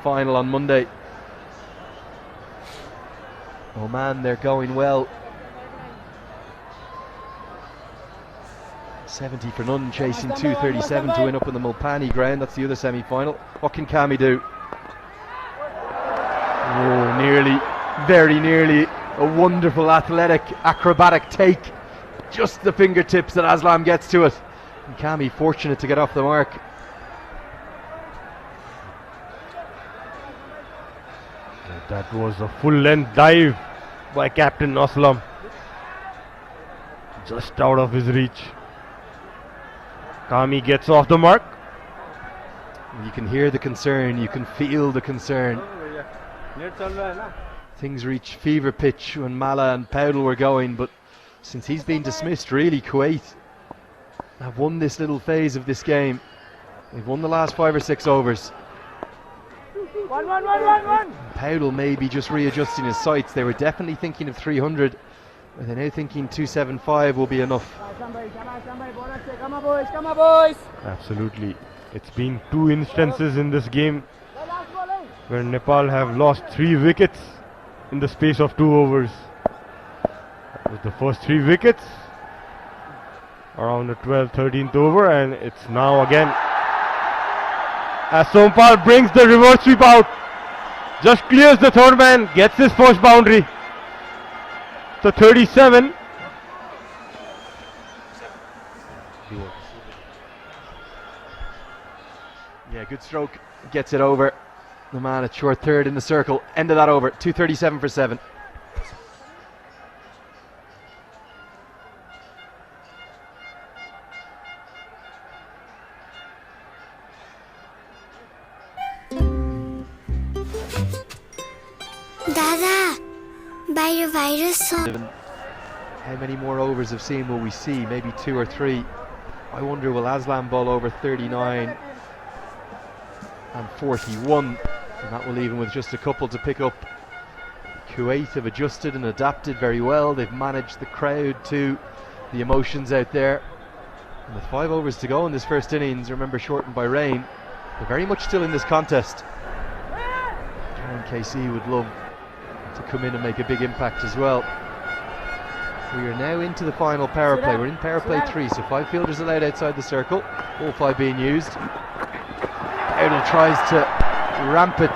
final on Monday. Oh man, they're going well. 70 for none, chasing 237 to win up in the Mulpani ground. That's the other semi-final. What can Kami do? Oh, nearly, very nearly. A wonderful athletic, acrobatic take. Just the fingertips that Aslam gets to it. And Kami fortunate to get off the mark. That was a full-length dive by Captain Aslam. Just out of his reach. Kami gets off the mark. You can hear the concern, you can feel the concern. Things reached fever pitch when Mala and Powdle were going, but since he's been dismissed, really, Kuwait have won this little phase of this game. They've won the last 5 or 6 overs. Powdle may be just readjusting his sights. They were definitely thinking of 300, but they're now thinking 275 will be enough. Absolutely. It's been 2 instances in this game where Nepal have lost 3 wickets in the space of 2 overs. That was the first 3 wickets around the 12th, 13th over, and it's now again as Sompal brings the reverse sweep out, just clears the third man, gets his first boundary. So 37. Yeah, good stroke, gets it over. The man at short third in the circle, end of that over, 237 for 7. Dada, virus. How many more overs of seam will we see? Maybe 2 or 3. I wonder, will Aslam bowl over 39 and 41, and that will leave him with just a couple to pick up. Kuwait have adjusted and adapted very well. They've managed the crowd to the emotions out there, and with 5 overs to go in this first innings, remember shortened by rain, they're very much still in this contest. John KC would love to come in and make a big impact as well. We are now into the final power play. We're in power play 3, so 5 fielders allowed outside the circle, all 5 being used. Powdle tries to ramp it.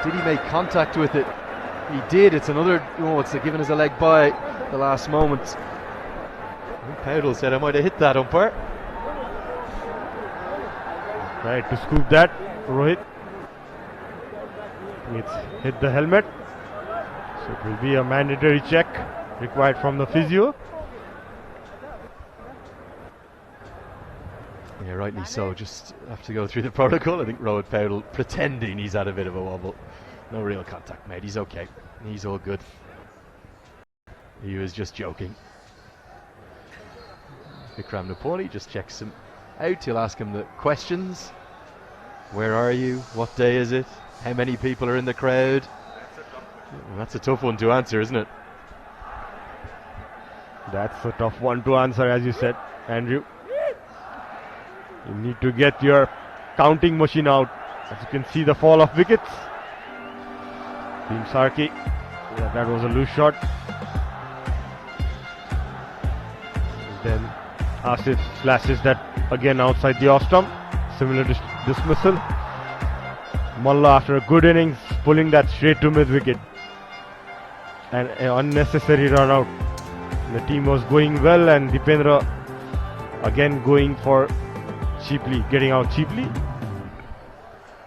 Did he make contact with it? He did. It's another, it's giving us a leg by the last moment. Powdle said I might have hit that, umpire. Tried to scoop that, Rohit. It's hit the helmet. So it will be a mandatory check required from the physio. Yeah, rightly so. Just have to go through the protocol. I think Rohit Powdle pretending he's had a bit of a wobble. No real contact made. He's okay. He's all good. He was just joking. Vikram Nepali just checks him out. He'll ask him the questions. Where are you? What day is it? How many people are in the crowd? That's a tough one to answer, isn't it? That's a tough one to answer, as you said, Andrew. You need to get your counting machine out. As you can see, the fall of wickets. Team Sarki. Yeah, that was a loose shot. Then Asif flashes that again outside the off stump. Similar dismissal. Mullah, after a good innings, pulling that straight to mid wicket. And an unnecessary run out. The team was going well, and Dipendra again going for cheaply, getting out cheaply.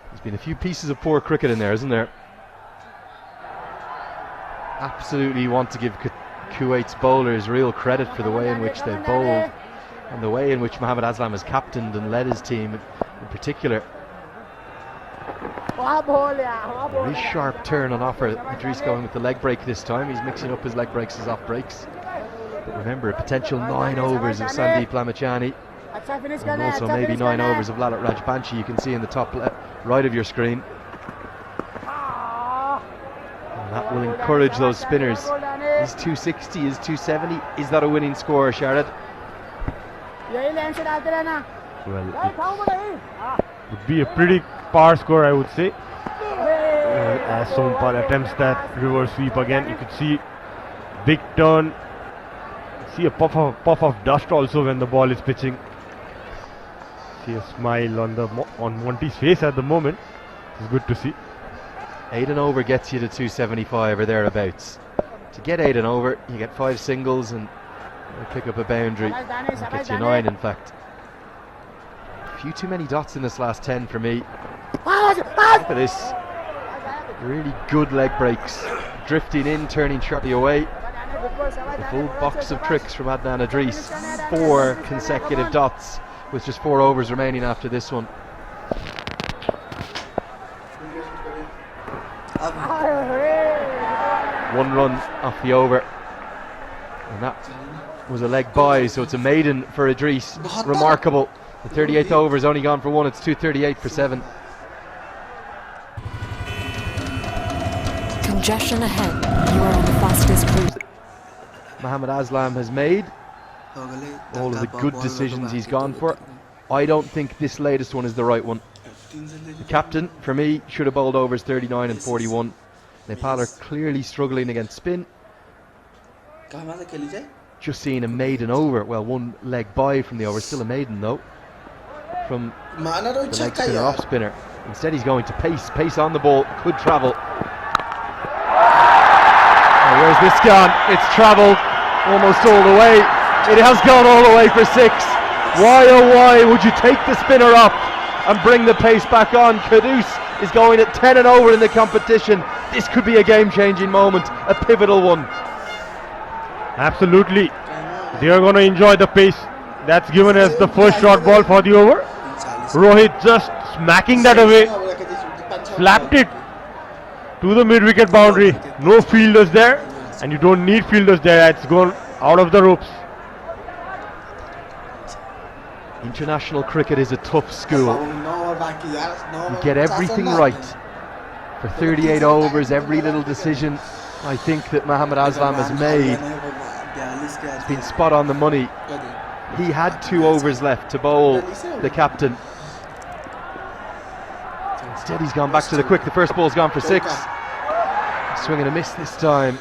There's been a few pieces of poor cricket in there, isn't there? Absolutely want to give Kuwait's bowlers real credit for the way in which they bowled and the way in which Mohammad Aslam has captained and led his team in particular. A very sharp turn on offer. Idris going with the leg break this time. He's mixing up his leg breaks, his off breaks. But remember, a potential 9 overs of Sandeep Lamachani, and also maybe 9 overs of Lalit Rajbanshi. You can see in the top right of your screen. And that will encourage those spinners. Is 260, is 270, is that a winning score, Sharad? Well, it would be a pretty par score, I would say. As Sompal attempts that reverse sweep again, you could see big turn. See a puff of dust also when the ball is pitching. See a smile on Monty's face at the moment. It's good to see. 8 and over gets you to 275 or thereabouts. To get 8 and over, you get 5 singles and pick up a boundary. That gets you 9, in fact. A few too many dots in this last 10 for me. Look at this. Really good leg breaks. Drifting in, turning sharply away. The full box of tricks from Adnan Idris. 4 consecutive dots with just 4 overs remaining after this one. One run off the over, and that was a leg by, so it's a maiden for Idris. Remarkable. The 38th over is only gone for 1. It's 238 for 7. Congestion ahead. You are on the fastest route. Mohammad Aslam has made all of the good decisions he's gone for. I don't think this latest one is the right one. The captain, for me, should have bowled overs 39 and 41. Nepal are clearly struggling against spin. Just seeing a maiden over, well, 1 leg by from the over, still a maiden though, from the leg spinner off spinner. Instead he's going to pace on the ball, could travel. Oh, where's this gone? It's travelled almost all the way. It has gone all the way for 6. Why oh why would you take the spinner off and bring the pace back on? Kudus is going at 10 and over in the competition. This could be a game-changing moment, a pivotal one. Absolutely. They are going to enjoy the pace. That's given as the first short ball for the over. Rohit just smacking that away. Slapped it to the mid-wicket boundary. No fielders there, and you don't need fielders there. It's gone out of the ropes. International cricket is a tough school. You get everything right. For 38 overs, every little decision I think that Mohammad Aslam has made has been spot on the money. He had 2 overs left to bowl the captain. Instead he's gone back to the quick. The first ball's gone for 6. Swing and a miss this time.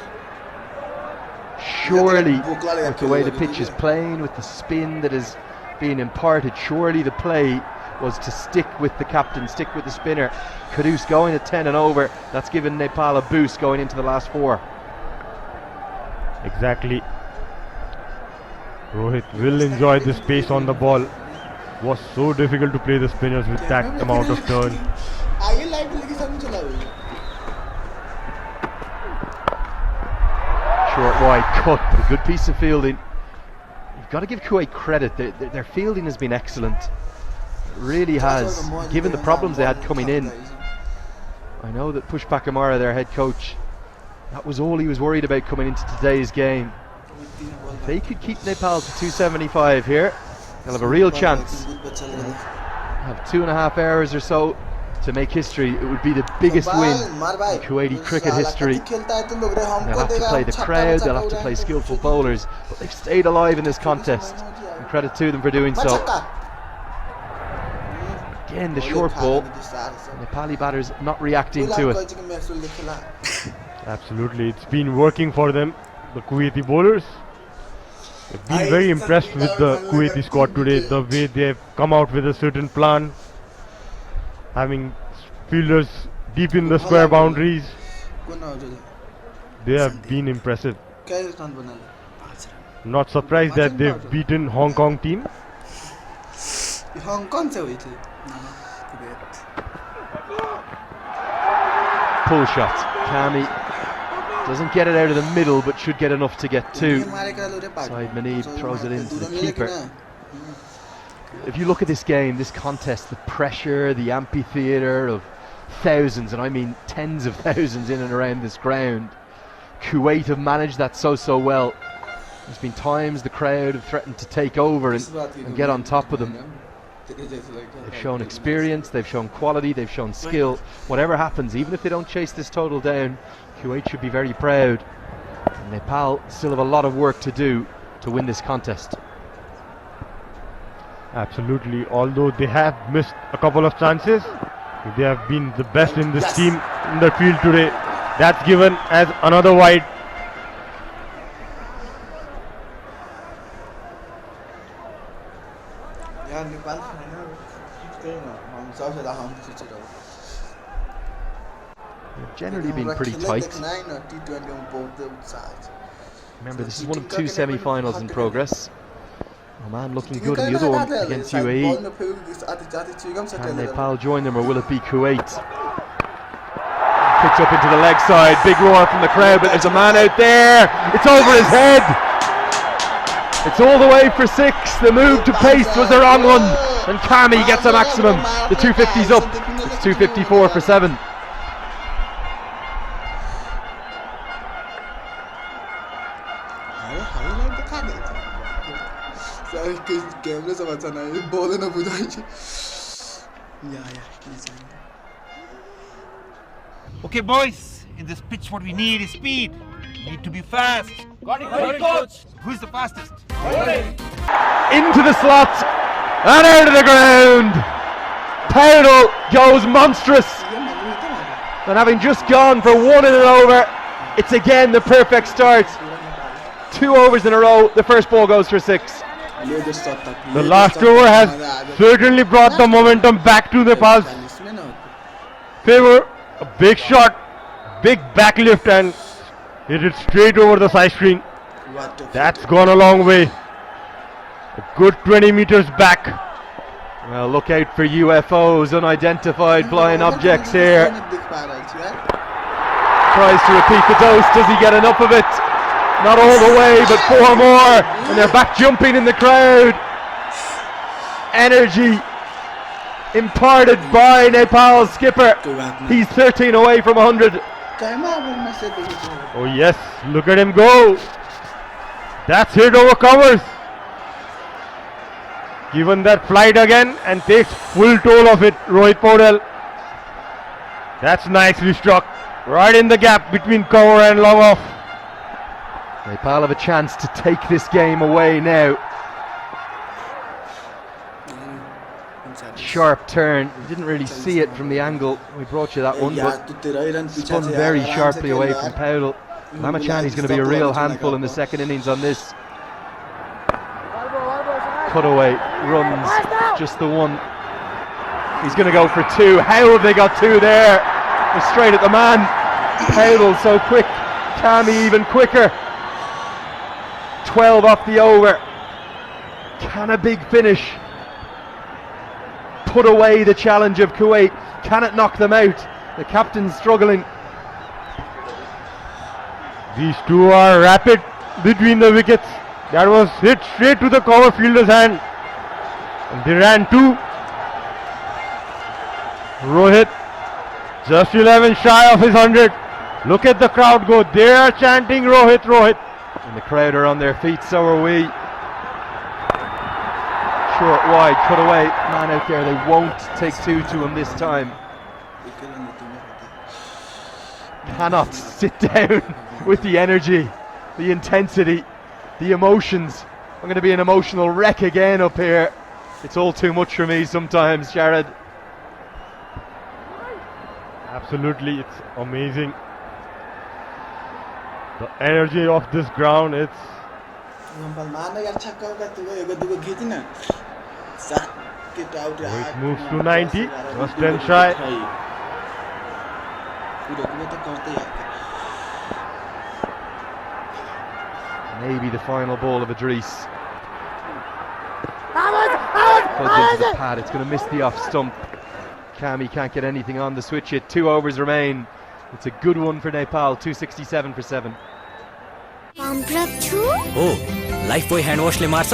Surely, with the way the pitch is playing, with the spin that is being imparted, surely the play was to stick with the captain, stick with the spinner. Kudus going at 10 and over. That's given Nepal a boost going into the last 4. Exactly. Rohit will enjoy this pace on the ball. It was so difficult to play the spinners with that amount of turn. Short wide cut, but a good piece of fielding. You've got to give Kuwait credit. Their fielding has been excellent. It really has, given the problems they had coming in. I know that Pushpak Amara, their head coach, that was all he was worried about coming into today's game. If they could keep Nepal to 275 here, they'll have a real chance. Have 2.5 hours or so to make history. It would be the biggest win in Kuwaiti cricket history. They'll have to play the crowd, they'll have to play skillful bowlers, but they've stayed alive in this contest, and credit to them for doing so. Again, the short ball, Nepali batters not reacting to it. Absolutely, it's been working for them, the Kuwaiti bowlers. They've been very impressed with the Kuwaiti squad today, the way they've come out with a certain plan, having fielders deep in the square boundaries. They have been impressive. Not surprised that they've beaten Hong Kong team. Pull shot. Kami doesn't get it out of the middle, but should get enough to get 2. Saeed Manib throws it into the keeper. If you look at this game, this contest, the pressure, the amphitheatre of thousands, and I mean tens of thousands in and around this ground, Kuwait have managed that so well. There's been times the crowd have threatened to take over and get on top of them. They've shown experience, they've shown quality, they've shown skill. Whatever happens, even if they don't chase this total down, Kuwait should be very proud. And Nepal still have a lot of work to do to win this contest. Absolutely, although they have missed a couple of chances, They have been the best in this team in the field today. That's given as another wide. यार नेपाल खाना त्यही न हम सबसे ज्यादा हम खिचेर They've generally been pretty tight. T20 में बहुत उत्साह छ Remember, this is one of two semi-finals in progress. Oman looking good in the other one against UAE. Can Nepal join them, or will it be Kuwait? Picked up into the leg side, big roar from the crowd, but there's a man out there. It's over his head. It's all the way for 6. The move to pace was the wrong one, and Kami gets a maximum. The 250's up. It's 254 for 7. Okay, boys, in this pitch, what we need is speed. We need to be fast. Got it, coach. Who's the fastest? Into the slot and out of the ground. Powell goes monstrous, and having just gone for 1 in an over, it's again the perfect start. 2 overs in a row. The first ball goes for 6. The last over has certainly brought the momentum back to Nepal's favor. A big shot, big backlift, and hit it straight over the side screen. That's gone a long way. A good 20 meters back. Well, look out for UFOs, unidentified flying objects here. Tries to repeat the dose. Does he get enough of it? Not all the way, but 4 more, and they're back jumping in the crowd. Energy imparted by Nepal's skipper. He's 13 away from 100. Oh yes, look at him go. That's hit over covers. Given that flight again and takes full toll of it, Rohit Paudel. That's nicely struck. Right in the gap between cover and long off. Nepal have a chance to take this game away now. Sharp turn. You didn't really see it from the angle. We brought you that one, but spun very sharply away from Powell. Lamachani's going to be a real handful in the second innings on this. Cutaway runs, just the one. He's going to go for 2. How have they got 2 there? They're straight at the man. Powell so quick. Kami even quicker. 12 off the over. Can a big finish put away the challenge of Kuwait? Can it knock them out? The captain's struggling. These two are rapid between the wickets. That was hit straight to the cover fielder's hand. And they ran 2. Rohit just 11 shy of his 100. Look at the crowd go. They are chanting Rohit, Rohit. And the crowd are on their feet, so are we. Short, wide, cut away. Man out there, they won't take 2 to him this time. Cannot sit down with the energy, the intensity, the emotions. I'm going to be an emotional wreck again up here. It's all too much for me sometimes, Jared. Absolutely, it's amazing. The energy of this ground, it's it moves to 90, just 10 shy. Maybe the final ball of Idris. Fudge into the pad, it's going to miss the off stump. Kami can't get anything on the switch hit. 2 overs remain. It's a good one for Nepal, 267 for 7. Pump up too? Oh, life boy hand wash le marcha